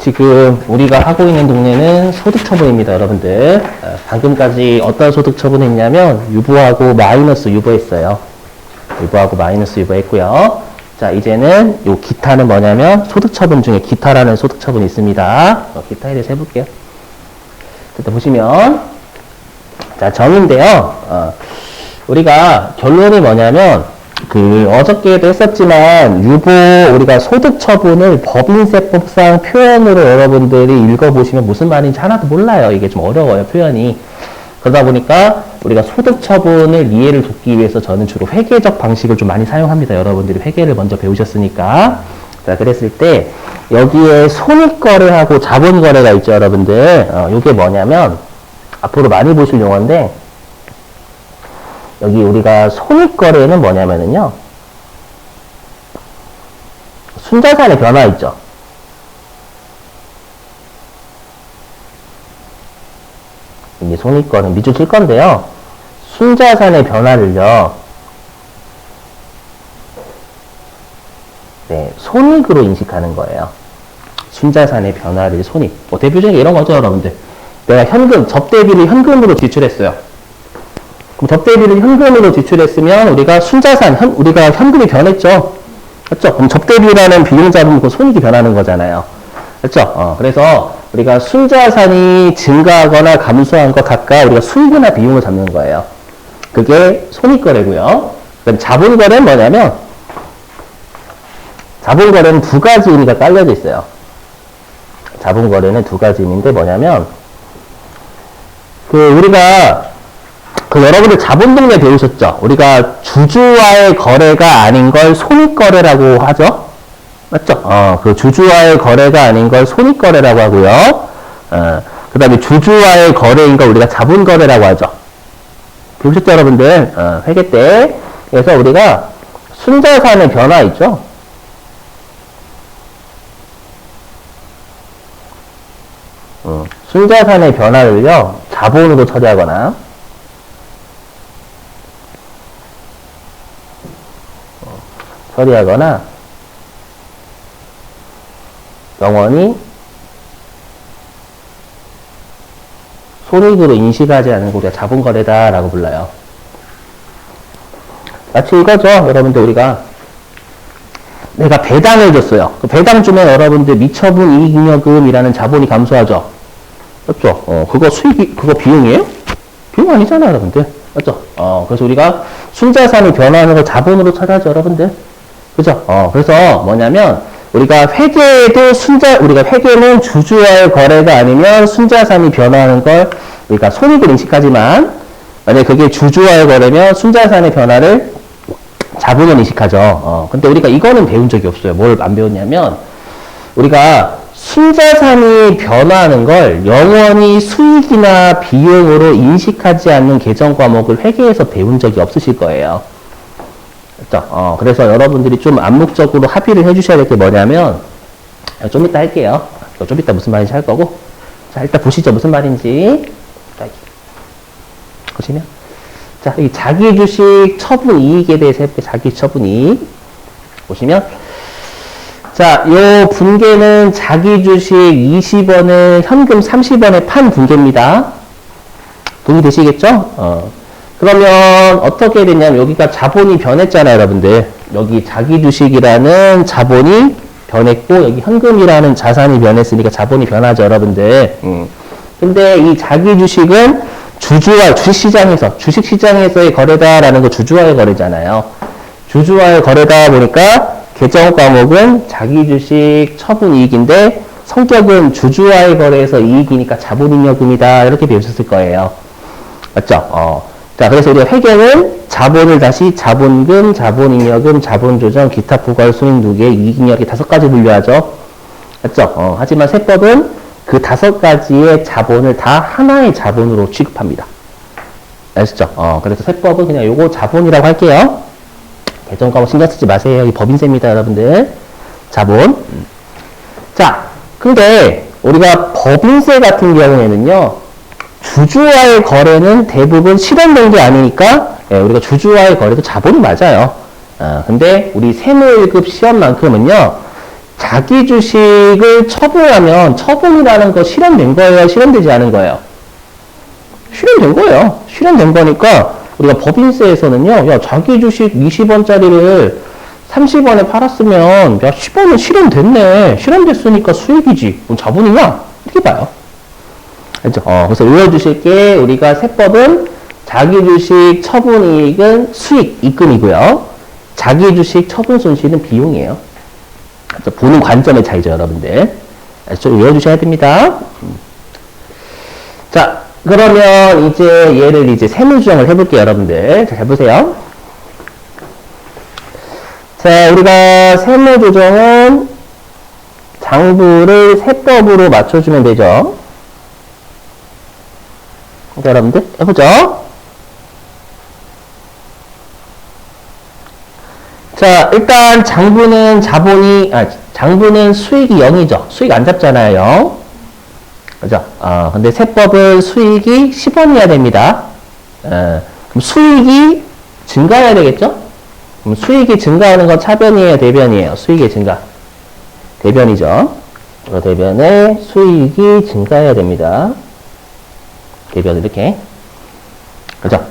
지금 우리가 하고 있는 동네는 소득처분입니다, 여러분들. 방금까지 어떤 소득처분 했냐면 유보하고 마이너스 유보했어요. 유보하고 마이너스 유보했고요. 자, 이제는 요 기타는 뭐냐면 소득처분 중에 기타라는 소득처분이 있습니다. 기타에 대해서 해볼게요. 일단 보시면 자, 정인데요. 우리가 결론이 뭐냐면 어저께도 했었지만 유보 우리가 소득처분을 법인세법상 표현으로 여러분들이 읽어보시면 무슨 말인지 하나도 몰라요. 이게 좀 어려워요, 표현이. 그러다 보니까 우리가 소득처분을 이해를 돕기 위해서 저는 주로 회계적 방식을 좀 많이 사용합니다. 여러분들이 회계를 먼저 배우셨으니까. 자, 그랬을 때 여기에 손익거래하고 자본거래가 있죠, 여러분들. 이게 뭐냐면 앞으로 많이 보실 용어인데 여기 우리가 손익거래는 뭐냐면은요, 순자산의 변화 있죠. 이게 손익거래 밑줄 칠 건데요. 순자산의 변화를요, 네, 손익으로 인식하는 거예요. 순자산의 변화를 손익. 대표적인 게 이런 거죠, 여러분들. 내가 현금, 접대비를 현금으로 지출했어요. 그럼 접대비를 현금으로 지출했으면 우리가 순자산, 우리가 현금이 변했죠. 그렇죠? 그럼 접대비라는 비용 잡으면 그 손익이 변하는 거잖아요. 그렇죠? 그래서 우리가 순자산이 증가하거나 감소한 것 각각 우리가 수익이나 비용을 잡는 거예요. 그게 손익거래고요. 그럼 자본거래는 뭐냐면 자본거래는 두 가지 의미가 깔려져 있어요. 자본거래는 두 가지 의미인데 뭐냐면 우리가 여러분들 자본동네 배우셨죠? 우리가 주주와의 거래가 아닌 걸 손익거래라고 하죠? 맞죠? 주주와의 거래가 아닌 걸 손익거래라고 하고요. 그 다음에 주주와의 거래인 걸 우리가 자본거래라고 하죠. 배우셨죠, 여러분들? 회계 때. 그래서 우리가 순자산의 변화 있죠? 순자산의 변화를요, 자본으로 처리하거나 영원히 손익으로 인식하지 않는 거 우리가 자본거래다라고 불러요. 마치 이거죠. 여러분들 우리가 내가 배당을 줬어요. 그 배당 주면 여러분들 미처분 이익잉여금이라는 자본이 감소하죠. 맞죠? 그거 수익이, 그거 비용이에요? 비용 아니잖아요, 여러분들. 맞죠? 그래서 우리가 순자산이 변화하는 걸 자본으로 처리하죠, 여러분들. 그죠? 그래서 뭐냐면, 우리가 우리가 회계는 주주와의 거래가 아니면 순자산이 변화하는 걸 우리가 손익을 인식하지만, 만약에 그게 주주와의 거래면 순자산의 변화를 자본을 인식하죠. 근데 우리가 이거는 배운 적이 없어요. 뭘 안 배웠냐면, 우리가 순자산이 변화하는 걸 영원히 수익이나 비용으로 인식하지 않는 계정 과목을 회계에서 배운 적이 없으실 거예요. 그렇죠? 그래서 여러분들이 좀 암묵적으로 합의를 해주셔야 될 게 뭐냐면, 좀 이따 할게요. 좀 이따 무슨 말인지 할 거고. 자, 일단 보시죠. 무슨 말인지. 보시면. 자, 이 자기주식 처분 이익에 대해서 해볼게요. 자기 처분 이익. 보시면. 자, 요 분계는 자기주식 20원을 현금 30원에 판 분계입니다. 동의되시겠죠? 그러면 어떻게 됐냐면 여기가 자본이 변했잖아요, 여러분들. 여기 자기주식이라는 자본이 변했고 여기 현금이라는 자산이 변했으니까 자본이 변하죠, 여러분들. 근데 이 자기주식은 주식시장에서의 거래다라는 거 주주와의 거래잖아요. 주주와의 거래다 보니까 계정 과목은 자기주식 처분이익인데 성격은 주주와의 거래에서 이익이니까 자본잉여금이다. 이렇게 배우셨을 거예요. 맞죠? 자, 그래서 우리가 회계는 자본을 다시 자본금, 자본잉여금, 자본조정, 기타 부과할 손익 누계, 이익잉여기 5가지 분류하죠. 맞죠? 하지만 세법은 그 5가지의 자본을 다 하나의 자본으로 취급합니다. 아시죠? 그래서 세법은 그냥 요거 자본이라고 할게요. 계정 과목 신경 쓰지 마세요. 이 법인세입니다, 여러분들. 자본. 자, 근데 우리가 법인세 같은 경우에는요, 주주와의 거래는 대부분 실현된 게 아니니까, 우리가 주주와의 거래도 자본이 맞아요. 근데 우리 세무 1급 시험만큼은요, 자기 주식을 처분하면 처분이라는 거 실현된 거예요? 실현되지 않은 거예요? 실현된 거예요. 실현된 거니까 우리가 법인세에서는요. 야, 자기 주식 20원짜리를 30원에 팔았으면 야, 10원은 실현됐네. 실현됐으니까 수익이지. 그럼 자본이냐? 이렇게 봐요. 알죠? 그래서 외워주실 게 우리가 세법은 자기 주식 처분이익은 수익, 입금이고요. 자기 주식 처분 손실은 비용이에요. 보는 관점의 차이죠, 여러분들. 좀 외워주셔야 됩니다. 자, 그러면 이제 얘를 이제 세무조정을 해볼게요, 여러분들. 자, 잘 보세요. 자, 우리가 세무조정은 장부를 세법으로 맞춰주면 되죠. 자, 여러분들, 해보죠. 자, 일단 장부는 장부는 수익이 0이죠. 수익 안 잡잖아요, 0. 그죠? 근데 세법은 수익이 10원이어야 됩니다. 그럼 수익이 증가해야 되겠죠? 그럼 수익이 증가하는 건 차변이에요, 대변이에요? 수익의 증가. 대변이죠. 대변에 수익이 증가해야 됩니다. 대변 이렇게. 그죠?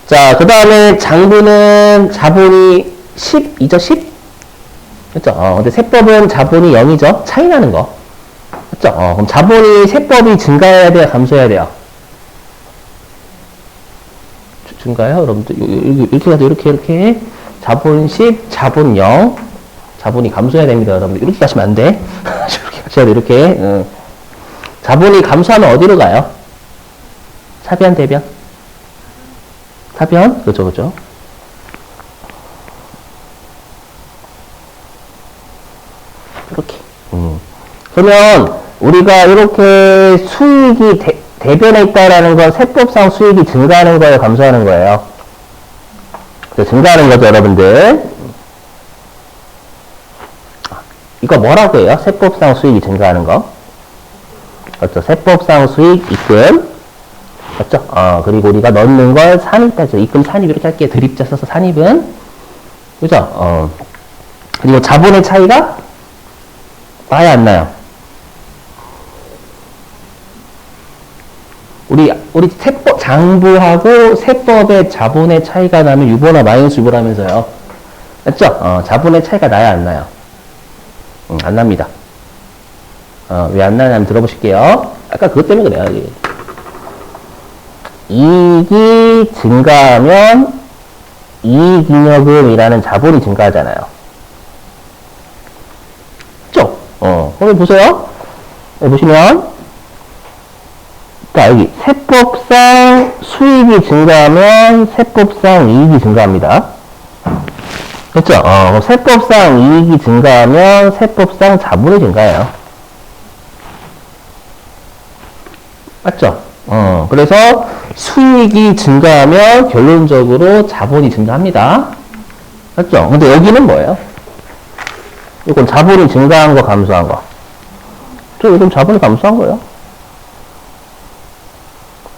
자, 그 다음에 장부는 자본이 10이죠, 10? 그죠? 근데 세법은 자본이 0이죠? 차이 나는 거. 그죠? 그럼 자본이, 세법이 증가해야 돼요, 감소해야 돼요? 증가해요, 여러분들? 이렇게 가도 이렇게. 자본 10, 자본 0. 자본이 감소해야 됩니다, 여러분들. 이렇게 가시면 안 돼. 이렇게 가셔야 돼, 이렇게. 자본이 감소하면 어디로 가요? 차변, 대변? 차변? 그죠. 이렇게. 그러면 우리가 이렇게 수익이 대변에 있다라는 건 세법상 수익이 증가하는 거예요, 감소하는 거예요? 증가하는 거죠, 여러분들. 이거 뭐라고 해요? 세법상 수익이 증가하는 거. 그렇죠? 세법상 수익 입금. 맞죠? 그리고 우리가 넣는 걸 산입하죠. 입금 산입 이렇게 할게요. 드립자 써서 산입은. 그죠? 그리고 자본의 차이가 나요, 안 나요? 우리 세법, 장부하고 세법의 자본의 차이가 나면 유보나 마이너스 유보라면서요. 맞죠? 자본의 차이가 나요, 안 나요? 안 납니다. 왜 안 나냐면 들어보실게요. 아까 그것 때문에 그래요. 이익이 증가하면 이익잉여금이라는 자본이 증가하잖아요. 그죠? 거기 보세요. 여기 보시면, 자, 여기, 세법상 수익이 증가하면 세법상 이익이 증가합니다. 그렇죠? 그럼 세법상 이익이 증가하면 세법상 자본이 증가해요. 맞죠? 그래서 수익이 증가하면 결론적으로 자본이 증가합니다. 맞죠? 근데 여기는 뭐예요? 이건 자본이 증가한 거, 감소한 거. 이건 자본이 감소한 거예요.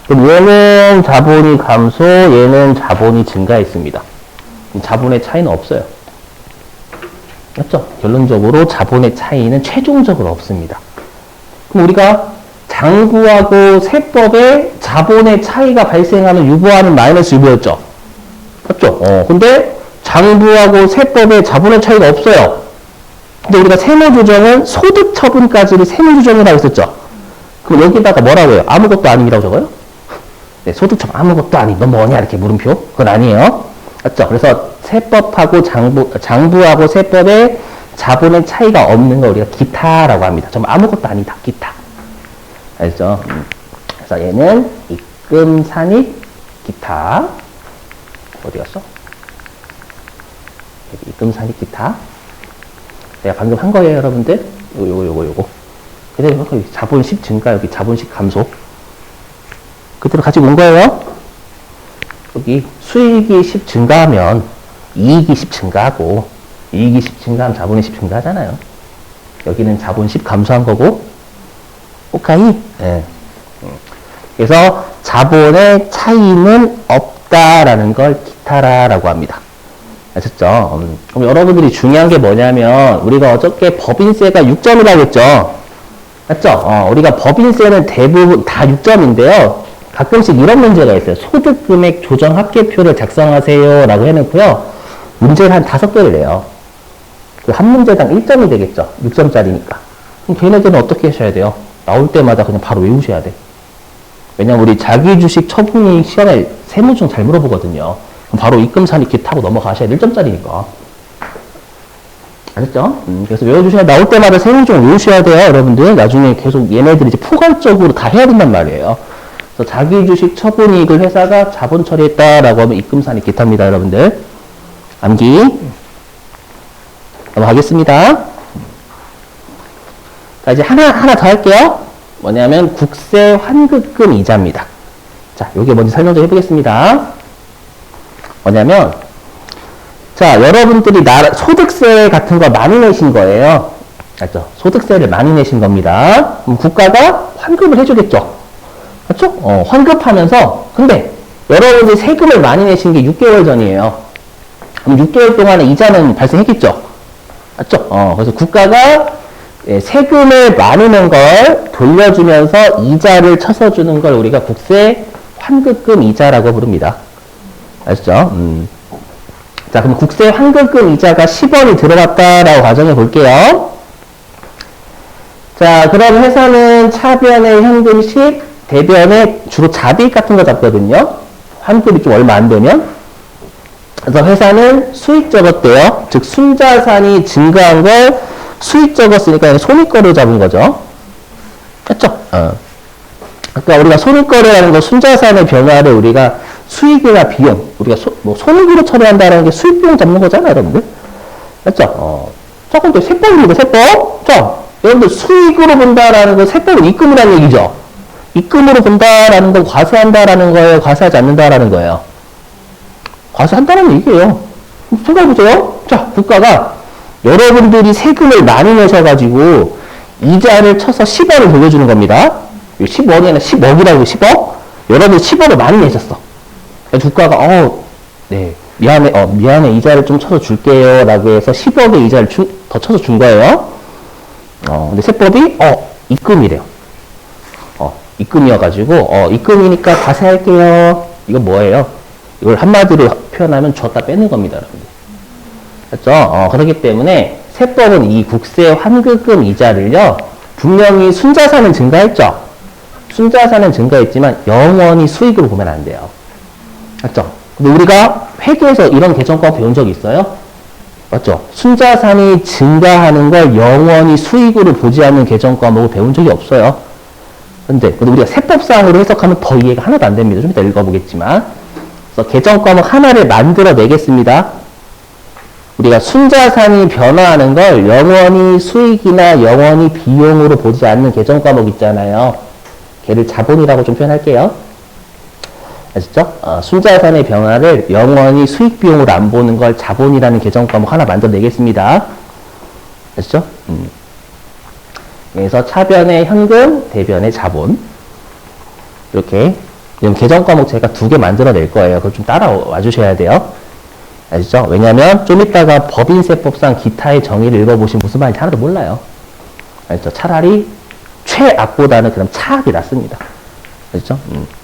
그럼 얘는 자본이 감소, 얘는 자본이 증가했습니다. 자본의 차이는 없어요. 맞죠? 결론적으로 자본의 차이는 최종적으로 없습니다. 그럼 우리가 장부하고 세법에 자본의 차이가 발생하면 유보하는 마이너스 유보였죠? 맞죠? 근데 장부하고 세법에 자본의 차이가 없어요. 근데 우리가 세무조정은 소득 처분까지를 세무조정이라고 했었죠? 그럼 여기다가 뭐라고 해요? 아무것도 아님이라고 적어요? 네, 소득 처분 아무것도 아님. 너 뭐냐? 이렇게 물음표? 그건 아니에요. 맞죠? 그래서 세법하고 장부하고 세법에 자본의 차이가 없는 거 우리가 기타라고 합니다. 정말 아무것도 아니다. 기타. 알죠? 그래서 얘는 입금, 산입, 기타. 어디 갔어? 여기 입금, 산입, 기타. 내가 방금 한 거예요, 여러분들. 요거. 그대로 자본 10 증가, 여기 자본 10 감소. 그대로 가지고 온 거예요. 여기 수익이 10 증가하면 이익이 10 증가하고, 이익이 10 증가하면 자본이 10 증가하잖아요. 여기는 자본 10 감소한 거고, 오카이? 네. 그래서 자본의 차이는 없다라는 걸 기타라라고 합니다. 아셨죠? 그럼 여러분들이 중요한 게 뭐냐면, 우리가 어저께 법인세가 6점이라고 했죠? 맞죠? 우리가 법인세는 대부분 다 6점인데요. 가끔씩 이런 문제가 있어요. 소득금액 조정 합계표를 작성하세요. 라고 해놓고요. 문제를 한 5개를 내요. 그 한 문제당 1점이 되겠죠? 6점짜리니까. 그럼 걔네들은 어떻게 하셔야 돼요? 나올 때마다 그냥 바로 외우셔야 돼. 왜냐면 우리 자기주식 처분이익 시간에 세무중 잘 물어보거든요. 그럼 바로 입금산 이렇게 타고 넘어가셔야 돼. 1점짜리니까. 아셨죠? 그래서 외워주셔야, 나올 때마다 세무중 외우셔야 돼요, 여러분들. 나중에 계속 얘네들이 이제 포괄적으로 다 해야 된단 말이에요. 그래서 자기주식 처분이익을 회사가 자본 처리했다라고 하면 입금산이 기타입니다, 여러분들. 암기. 넘어가겠습니다. 자, 이제 하나 더 할게요. 뭐냐면 국세 환급금 이자입니다. 자, 요게 뭔지 설명 좀 해보겠습니다. 뭐냐면, 자, 여러분들이 소득세 같은 거 많이 내신 거예요. 맞죠? 소득세를 많이 내신 겁니다. 그럼 국가가 환급을 해주겠죠? 맞죠? 환급하면서, 근데 여러분들이 세금을 많이 내신 게 6개월 전이에요. 그럼 6개월 동안에 이자는 발생했겠죠? 맞죠? 그래서 국가가 세금을 많이 낸 걸 돌려주면서 이자를 쳐서 주는 걸 우리가 국세 환급금 이자라고 부릅니다. 아시죠? 자, 그럼 국세 환급금 이자가 10원이 들어갔다라고 가정해 볼게요. 자, 그럼 회사는 차변에 현금 10, 대변에 주로 자비익 같은 거 잡거든요. 환급이 좀 얼마 안 되면. 그래서 회사는 수익 적었대요. 즉, 순자산이 증가한 걸 수익 적었으니까 손익거래 잡은 거죠. 맞죠? 그러니까 우리가 손익거래라는 거 순자산의 변화를 우리가 수익이나 비용, 우리가 손익으로 처리한다는 게 수익 비용 잡는 거잖아요, 여러분들. 맞죠? 자, 근데 세법입니다, 세법. 자, 여러분들 수익으로 본다라는 건 세법은 입금이라는 얘기죠. 입금으로 본다라는 건 과세한다라는 거예요, 과세하지 않는다라는 거예요. 과세한다는 얘기예요. 생각해보세요. 자, 국가가 여러분들이 세금을 많이 내셔가지고 이자를 쳐서 10억을 돌려주는 겁니다. 10억이 아니라 10억이라고 10억? 여러분이 10억을 많이 내셨어. 국가가 네, 미안해 이자를 좀 쳐서 줄게요 라고 해서 10억의 이자를 더 쳐서 준 거예요. 근데 세법이 입금이래요. 입금이어가지고 입금이니까 과세할게요. 이건 뭐예요? 이걸 한마디로 표현하면 줬다 빼는 겁니다, 여러분들. 그렇죠? 그렇기 때문에 세법은 이 국세 환급금 이자를요, 분명히 순자산은 증가했죠. 순자산은 증가했지만 영원히 수익으로 보면 안 돼요. 맞죠? 근데 우리가 회계에서 이런 개정과 배운 적 있어요? 맞죠? 순자산이 증가하는 걸 영원히 수익으로 보지 않는 개정 과목을 배운 적이 없어요. 근데 우리가 세법상으로 해석하면 더 이해가 하나도 안 됩니다. 좀 이따 읽어보겠지만. 그래서 개정 과목 하나를 만들어 내겠습니다. 우리가 순자산이 변화하는 걸 영원히 수익이나 영원히 비용으로 보지 않는 개정 과목 있잖아요. 걔를 자본이라고 좀 표현할게요. 아시죠? 순자산의 변화를 영원히 수익 비용으로 안 보는 걸 자본이라는 개정 과목 하나 만들어 내겠습니다. 아시죠? 그래서 차변의 현금, 대변의 자본. 이렇게. 지금 개정 과목 제가 2개 만들어 낼 거예요. 그걸 좀 따라와 주셔야 돼요. 아시죠? 왜냐면 좀 이따가 법인세법상 기타의 정의를 읽어보시면 무슨 말인지 하나도 몰라요. 아시죠? 차라리 최악보다는 그럼 차악이 낫습니다. 아시죠?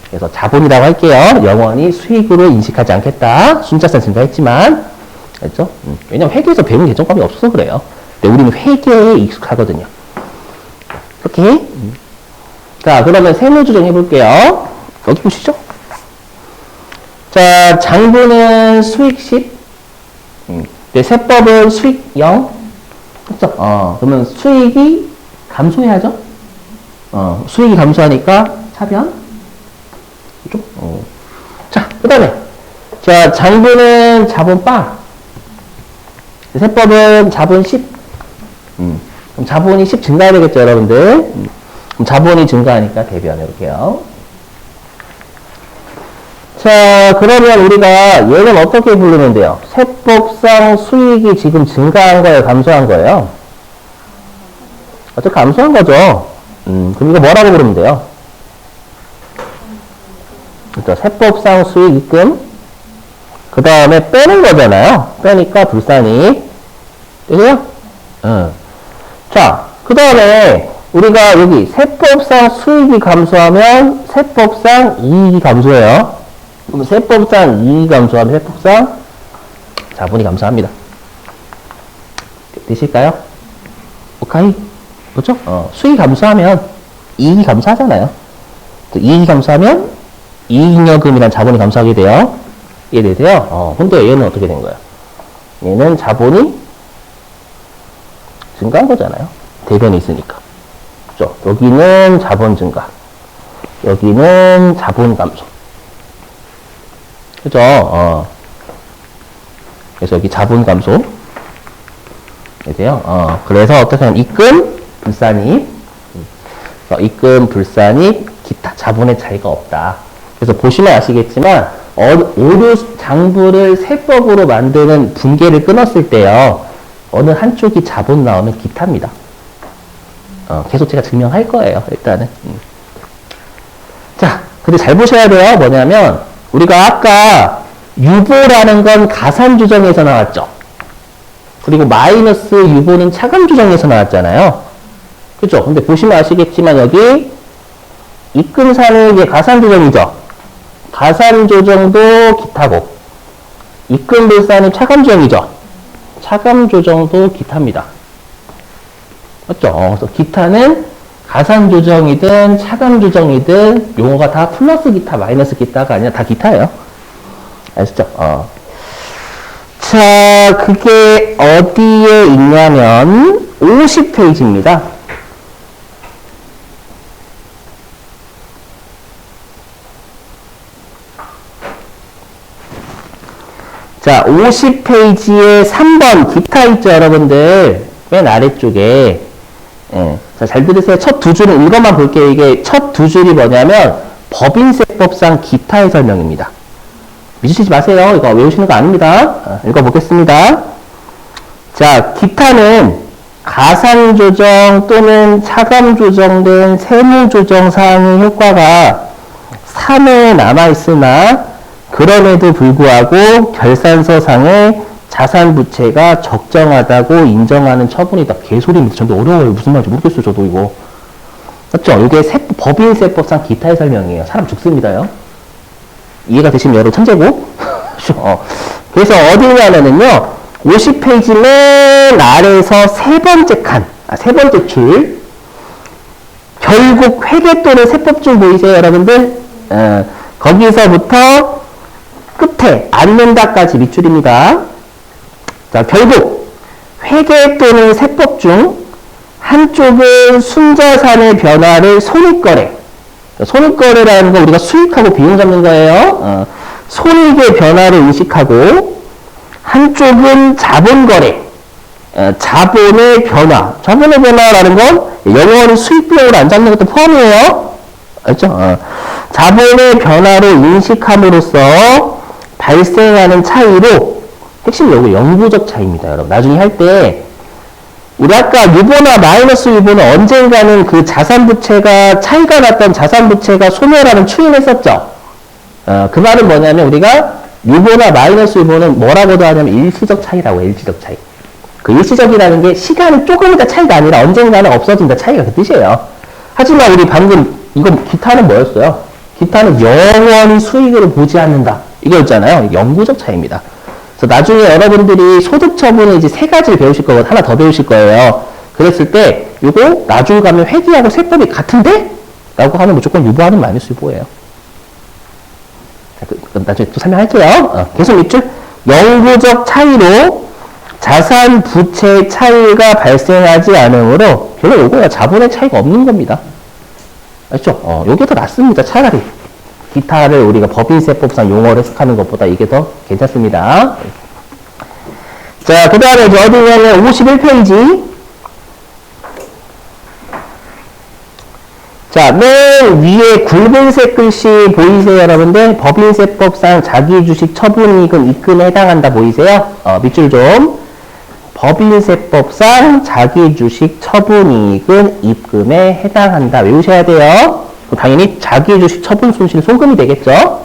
그래서 자본이라고 할게요. 영원히 수익으로 인식하지 않겠다. 순자산 증가했지만. 아시죠? 왜냐면 회계에서 배운 개정감이 없어서 그래요. 근데 우리는 회계에 익숙하거든요. 이렇게. 자, 그러면 세무조정 해볼게요. 여기 보시죠. 자, 장부는 수익 10. 네, 세법은 수익 0. 그렇죠? 그러면 수익이 감소해야죠? 수익이 감소하니까 차변. 그죠? 자, 그 다음에. 자, 장부는 자본 빵. 세법은 자본 10. 그럼 자본이 10 증가해야 되겠죠, 여러분들? 그럼 자본이 증가하니까 대변해 볼게요. 자, 그러면 우리가 얘는 어떻게 부르면 돼요? 세법상 수익이 지금 증가한 거예요? 감소한 거예요? 어차피 감소한 거죠. 그럼 이거 뭐라고 부르면 돼요? 그러니까 세법상 수익 입금 그 다음에 빼는 거잖아요. 빼니까 불산이. 되세요? 자, 그 다음에 우리가 여기 세법상 수익이 감소하면 세법상 이익이 감소해요. 그럼 세법상 이익이 감소하면 세법상 자본이 감소합니다. 되실까요? 오케이? 그렇죠? 수익이 감소하면 이익이 감소하잖아요. 또 이익이 감소하면 이익잉여금이란 자본이 감소하게 돼요. 이해되세요? 근데 얘는 어떻게 된 거야? 얘는 자본이 증가한 거잖아요. 대변이 있으니까. 그죠? 여기는 자본 증가. 여기는 자본 감소. 그죠? 그래서 여기 자본 감소. 돼요? 그래서 어떻게 하면 입금, 불산입. 입금, 불산입, 기타 자본의 차이가 없다. 그래서 보시면 아시겠지만, 오류 장부를 세법으로 만드는 분계를 끊었을 때요, 어느 한쪽이 자본 나오면 기타입니다. 계속 제가 증명할 거예요, 일단은. 자, 근데 잘 보셔야 돼요. 뭐냐면, 우리가 아까 유보라는 건 가산조정에서 나왔죠. 그리고 마이너스 유보는 차감조정에서 나왔잖아요. 그죠? 근데 보시면 아시겠지만, 여기 입금사는 이제 가산조정이죠. 가산조정도 기타고, 입금불산은 차감조정이죠. 차감조정도 기타입니다. 맞죠? 그래서 기타는 가산조정이든 차감조정이든 용어가 다 플러스 기타, 마이너스 기타가 아니라 다 기타예요. 아시죠? 자, 그게 어디에 있냐면 50페이지입니다. 자, 50페이지에 3번 기타 있죠, 여러분들. 맨 아래쪽에. 예. 자, 잘 들으세요. 첫 두 줄은 이것만 볼게요. 이게 첫 두 줄이 뭐냐면 법인세법상 기타의 설명입니다. 믿으시지 마세요. 이거 외우시는 거 아닙니다. 읽어보겠습니다. 자, 기타는 가산조정 또는 차감조정된 세무조정 사항의 효과가 3회에 남아있으나 그럼에도 불구하고 결산서상의 자산부채가 적정하다고 인정하는 처분이다. 개소리입니다. 전도 어려워요. 무슨 말인지 모르겠어요. 저도 이거. 맞죠? 이게 법인세법상 기타의 설명이에요. 사람 죽습니다요. 이해가 되시면 여러분 천재고. 그래서 어디냐면은요, 50페이지 맨 아래에서 세 번째 칸, 세 번째 줄. 결국 회계 또는 세법중 보이세요, 여러분들? 거기서부터 끝에 앉는다까지 밑줄입니다. 자, 결국 회계 또는 세법 중 한쪽은 순자산의 변화를 손익거래. 손익거래라는 건 우리가 수익하고 비용 잡는 거예요. 손익의 변화를 인식하고 한쪽은 자본거래. 자본의 변화. 자본의 변화라는 건 영어는 수익 비용을 안 잡는 것도 포함이에요. 알죠? 자본의 변화를 인식함으로써 발생하는 차이로 핵심 요거 영구적 차이입니다, 여러분. 나중에 할 때 우리 아까 유보나 마이너스 유보는 언젠가는 그 자산부채가 차이가 났던 자산부채가 소멸하는 추인했었죠. 그 말은 뭐냐면 우리가 유보나 마이너스 유보는 뭐라고도 하냐면 일시적 차이라고 해요. 일시적 차이. 그 일시적이라는 게 시간이 조금 있다 차이가 아니라 언젠가는 없어진다 차이가 그 뜻이에요. 하지만 우리 방금 이건 기타는 뭐였어요? 기타는 영원히 수익을 보지 않는다. 이거였잖아요. 영구적 차이입니다. 그래서 나중에 여러분들이 소득 처분을 이제 세 가지를 배우실 거고 하나 더 배우실 거예요. 그랬을 때 이거 나중에 가면 회계하고 세법이 같은데? 라고 하면 무조건 유보하는 마이너스 유보예요. 나중에 또 설명할게요. 계속 밑줄. 영구적 차이로 자산 부채 차이가 발생하지 않으므로 별로 요거야 자본의 차이가 없는 겁니다. 아시죠? 요게 더 낫습니다. 차라리. 기타를 우리가 법인세법상 용어를 해석하는 것보다 이게 더 괜찮습니다. 자, 그 다음에 어디냐면 51페이지. 자, 맨 위에 굵은색 글씨 보이세요, 여러분들? 법인세법상 자기주식 처분이익은 입금에 해당한다 보이세요? 밑줄 좀. 법인세법상 자기주식 처분이익은 입금에 해당한다. 외우셔야 돼요. 당연히 자기주식 처분 손실 송금이 되겠죠.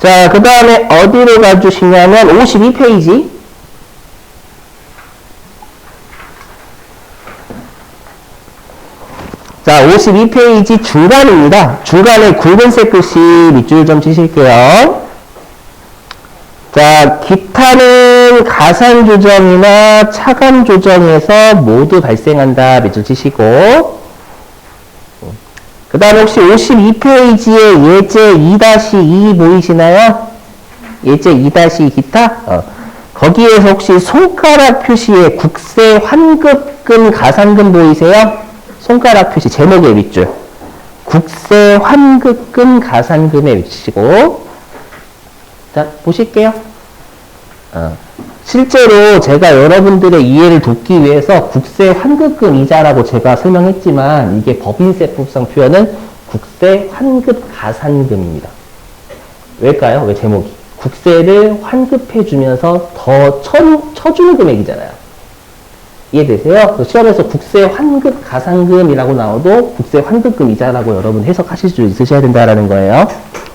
자, 그 다음에 어디를 가주시냐면 52페이지. 자, 52페이지 중간입니다. 중간에 굵은색 글씨 밑줄 좀 치실게요. 자, 기타는 가산 조정이나 차감 조정에서 모두 발생한다. 밑줄 치시고. 그 다음에 혹시 52페이지에 예제 2-2 보이시나요? 예제 2-2 기타? 거기에서 혹시 손가락 표시에 국세 환급금 가산금 보이세요? 손가락 표시 제목의 밑줄. 국세 환급금 가산금에 위치시고. 자, 보실게요. 실제로 제가 여러분들의 이해를 돕기 위해서 국세 환급금 이자라고 제가 설명했지만 이게 법인세법상 표현은 국세 환급 가산금입니다. 왜일까요? 왜 제목이? 국세를 환급해 주면서 더 쳐주는 금액이잖아요. 이해되세요? 시험에서 국세 환급 가산금이라고 나와도 국세 환급금 이자라고 여러분 해석하실 수 있으셔야 된다라는 거예요.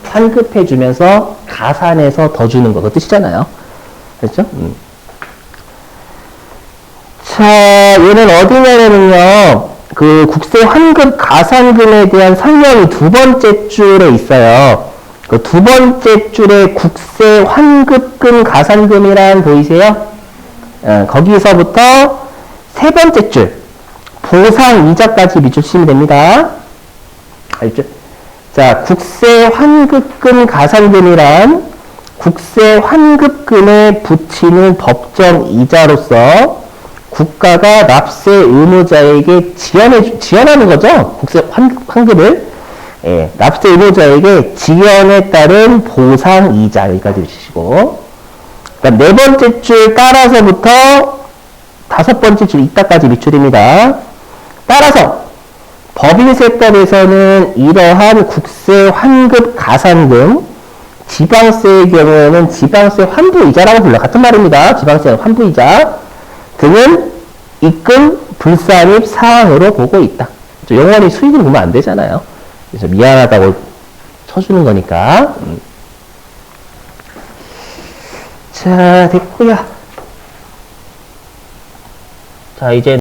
환급해 주면서 가산해서 더 주는 거, 그 뜻이잖아요. 그렇죠? 자, 얘는 어디냐면요. 그 국세 환급 가산금에 대한 설명이 두 번째 줄에 있어요. 그 두 번째 줄에 국세 환급금 가산금이란 보이세요? 거기서부터 세 번째 줄 보상 이자까지 밑줄 치면 됩니다. 알죠? 자, 국세 환급금 가산금이란 국세 환급금에 붙이는 법정 이자로서 국가가 납세 의무자에게 지연하는 거죠. 국세 환급을. 예, 납세 의무자에게 지연에 따른 보상 이자 여기까지 주시고. 그러니까 네 번째 줄 따라서부터 다섯 번째 줄 이따까지 밑줄입니다. 따라서 법인세법에서는 이러한 국세 환급 가산금, 지방세의 경우에는 지방세 환부이자라고 불러. 같은 말입니다. 지방세 환부이자 등은 입금 불산입 사항으로 보고 있다. 영원히 수익을 보면 안 되잖아요. 그래서 미안하다고 쳐주는 거니까. 자, 됐고요. 자, 이제